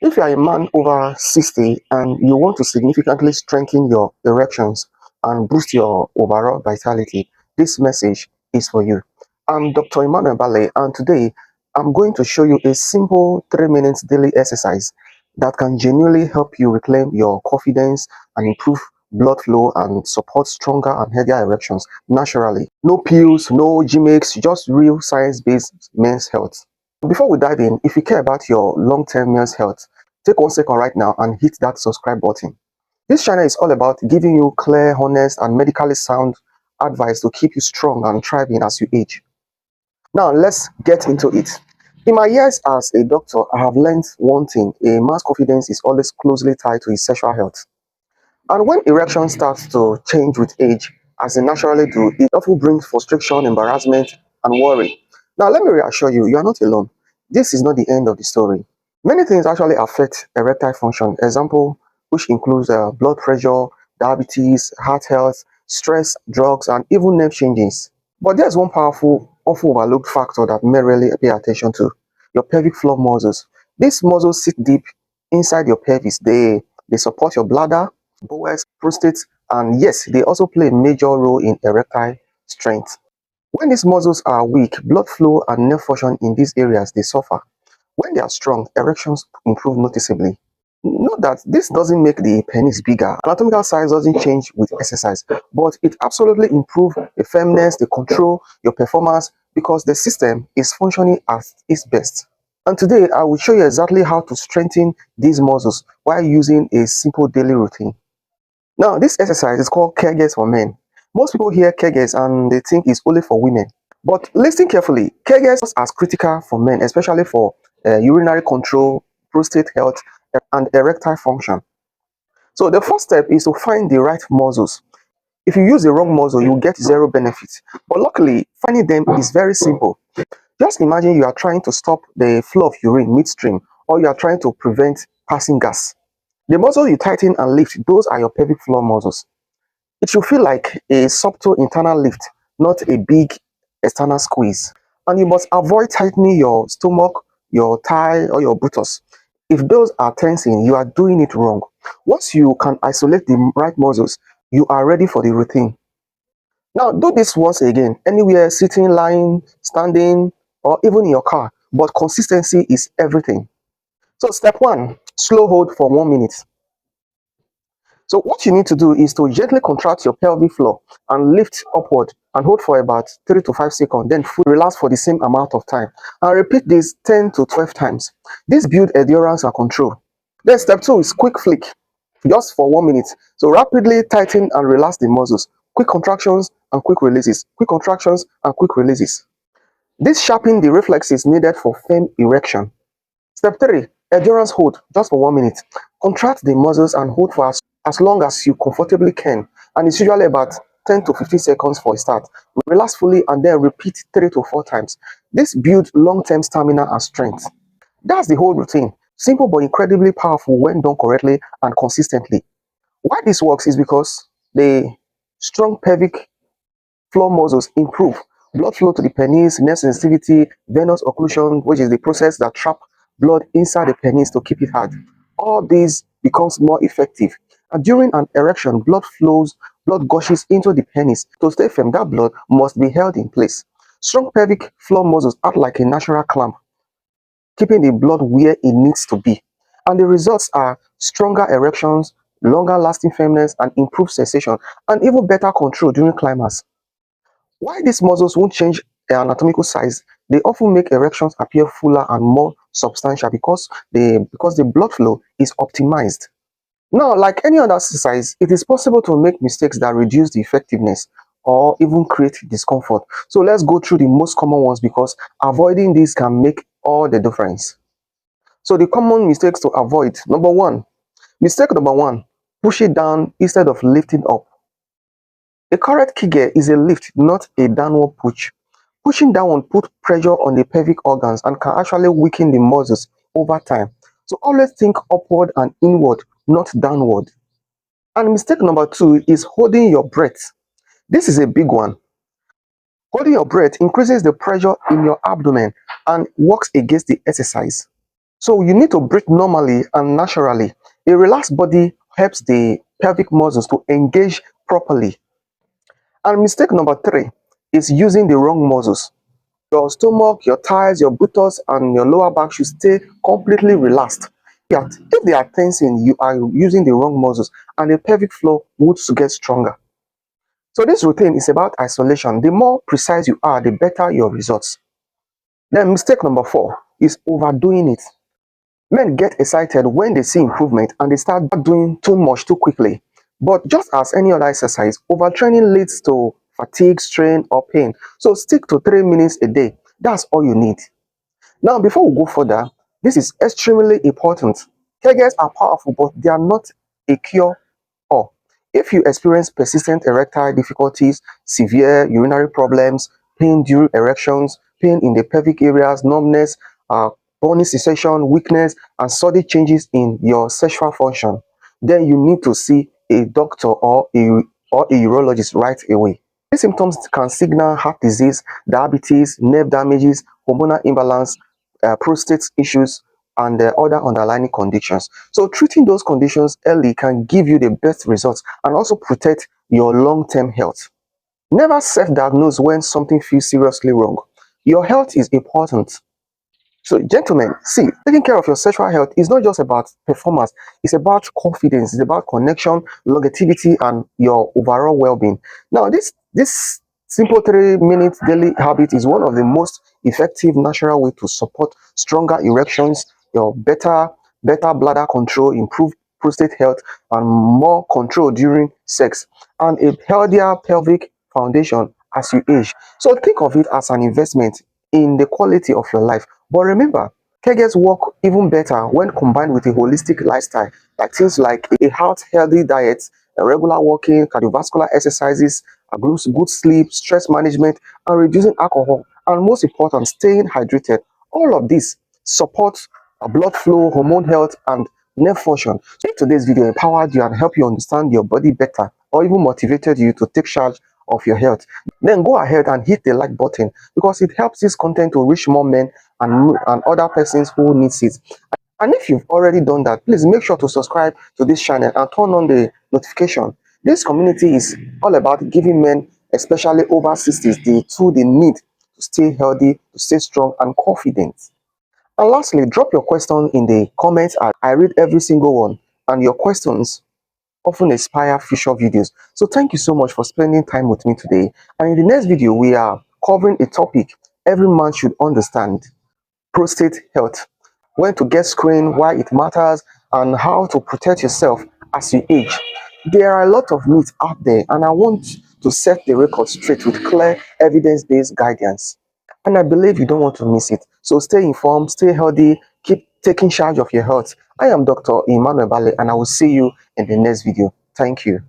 If you are a man over 60 and you want to significantly strengthen your erections and boost your overall vitality, this message is for you. I'm Dr. Emmanuel Bale, and today I'm going to show you a simple 3 minutes daily exercise that can genuinely help you reclaim your confidence and improve blood flow and support stronger and healthier erections naturally. No pills, no gimmicks, just real science-based men's health. Before we dive in, if you care about your long-term men's health, take 1 second right now and hit that subscribe button. This channel is all about giving you clear, honest, and medically sound advice to keep you strong and thriving as you age. Now, let's get into it. In my years as a doctor, I have learned one thing: a man's confidence is always closely tied to his sexual health. And when erection starts to change with age, as they naturally do, it often brings frustration, embarrassment, and worry. Now, let me reassure you, you are not alone. This is not the end of the story. Many things actually affect erectile function. Example, which includes blood pressure, diabetes, heart health, stress, drugs, and even nerve changes. But there's one powerful, often overlooked factor that men rarely pay attention to: your pelvic floor muscles. These muscles sit deep inside your pelvis. They support your bladder, bowels, prostate, and yes, they also play a major role in erectile strength. When these muscles are weak, blood flow and nerve function in these areas they suffer. When they are strong, erections improve noticeably. Note that this doesn't make the penis bigger. Anatomical size doesn't change with exercise, but it absolutely improves the firmness, the control, your performance, because the system is functioning at its best. And today, I will show you exactly how to strengthen these muscles while using a simple daily routine. Now, this exercise is called Kegels for men. Most people hear Kegels and they think it's only for women. But listen carefully, Kegels are critical for men, especially for urinary control, prostate health, and erectile function. So the first step is to find the right muscles. If you use the wrong muscle, you will get zero benefit. But luckily, finding them is very simple. Just imagine you are trying to stop the flow of urine midstream, or you are trying to prevent passing gas. The muscle you tighten and lift, those are your pelvic floor muscles. It should feel like a subtle internal lift, not a big external squeeze. And you must avoid tightening your stomach, your thigh, or your buttocks. If those are tensing, you are doing it wrong. Once you can isolate the right muscles, you are ready for the routine. Now, do this once again, anywhere, sitting, lying, standing, or even in your car. But consistency is everything. So, step 1, slow hold for 1 minute. So what you need to do is to gently contract your pelvic floor and lift upward and hold for about 3 to 5 seconds, then fully relax for the same amount of time. And repeat this 10 to 12 times. This builds endurance and control. Then step 2 is quick flick, just for 1 minute. So rapidly tighten and relax the muscles. Quick contractions and quick releases. Quick contractions and quick releases. This sharpens the reflexes needed for firm erection. Step 3, endurance hold, just for 1 minute. Contract the muscles and hold for as long as you comfortably can, and it's usually about 10 to 15 seconds for a start. Relax fully and then repeat 3 to 4 times. This builds long-term stamina and strength. That's the whole routine. Simple but incredibly powerful when done correctly and consistently. Why this works is because the strong pelvic floor muscles improve blood flow to the penis, nerve sensitivity, venous occlusion, which is the process that trap blood inside the penis to keep it hard. All these becomes more effective. And during an erection, blood gushes into the penis. To stay firm, that blood must be held in place. Strong pelvic floor muscles act like a natural clamp, keeping the blood where it needs to be. And the results are stronger erections, longer lasting firmness, and improved sensation, and even better control during climax. Why these muscles won't change their anatomical size, they often make erections appear fuller and more substantial because the blood flow is optimized. Now, like any other exercise, it is possible to make mistakes that reduce the effectiveness or even create discomfort. So let's go through the most common ones, because avoiding these can make all the difference. So the common mistakes to avoid: mistake number one, push it down instead of lifting up. A correct Kegel is a lift, not a downward push. Pushing downward put pressure on the pelvic organs and can actually weaken the muscles over time. So always think upward and inward, not downward. And mistake number 2 is holding your breath. This is a big one. Holding your breath increases the pressure in your abdomen and works against the exercise. So you need to breathe normally and naturally. A relaxed body helps the pelvic muscles to engage properly. And mistake number three is using the wrong muscles. Your stomach, your thighs, your buttocks, and your lower back should stay completely relaxed. Yet, if they are tensing, you are using the wrong muscles, and the pelvic floor would get stronger. So this routine is about isolation. The more precise you are, the better your results. Then mistake number four is overdoing it. Men get excited when they see improvement and they start doing too much too quickly. But just as any other exercise, overtraining leads to fatigue, strain, or pain. So stick to 3 minutes a day. That's all you need. Now, before we go further, this is extremely important. Kegels are powerful, but they are not a cure all. If you experience persistent erectile difficulties, severe urinary problems, pain during erections, pain in the pelvic areas, numbness, burning sensation, weakness, and sudden changes in your sexual function, then you need to see a doctor or a urologist right away. These symptoms can signal heart disease, diabetes, nerve damages, hormonal imbalance, prostate issues, and other underlying conditions. So treating those conditions early can give you the best results and also protect your long-term health. Never self-diagnose when something feels seriously wrong. Your health is important. So, gentlemen, see, taking care of your sexual health is not just about performance, it's about confidence, it's about connection, longevity, and your overall well being. Now, this simple 3 minute daily habit is one of the most effective natural way to support stronger erections, your better bladder control, improved prostate health, and more control during sex, and a healthier pelvic foundation as you age. So think of it as an investment in the quality of your life. But remember, Kegels work even better when combined with a holistic lifestyle, like things like a healthy diet, regular walking, cardiovascular exercises, good sleep, stress management, and reducing alcohol, and most important, staying hydrated. All of this supports blood flow, hormone health, and nerve function. So if today's video empowered you and helped you understand your body better, or even motivated you to take charge of your health, then go ahead and hit the like button, because it helps this content to reach more men and other persons who needs it. And if you've already done that, please make sure to subscribe to this channel and turn on the notification. This community is all about giving men, especially over 60s, the tool they need to stay healthy, to stay strong and confident. And lastly, drop your question in the comments. I read every single one, and your questions often inspire future videos. So thank you so much for spending time with me today. And in the next video, we are covering a topic every man should understand: prostate health. When to get screened, why it matters, and how to protect yourself as you age. There are a lot of myths out there, and I want to set the record straight with clear evidence-based guidance. And I believe you don't want to miss it. So stay informed, stay healthy, keep taking charge of your health. I am Dr. Emmanuel Bale, and I will see you in the next video. Thank you.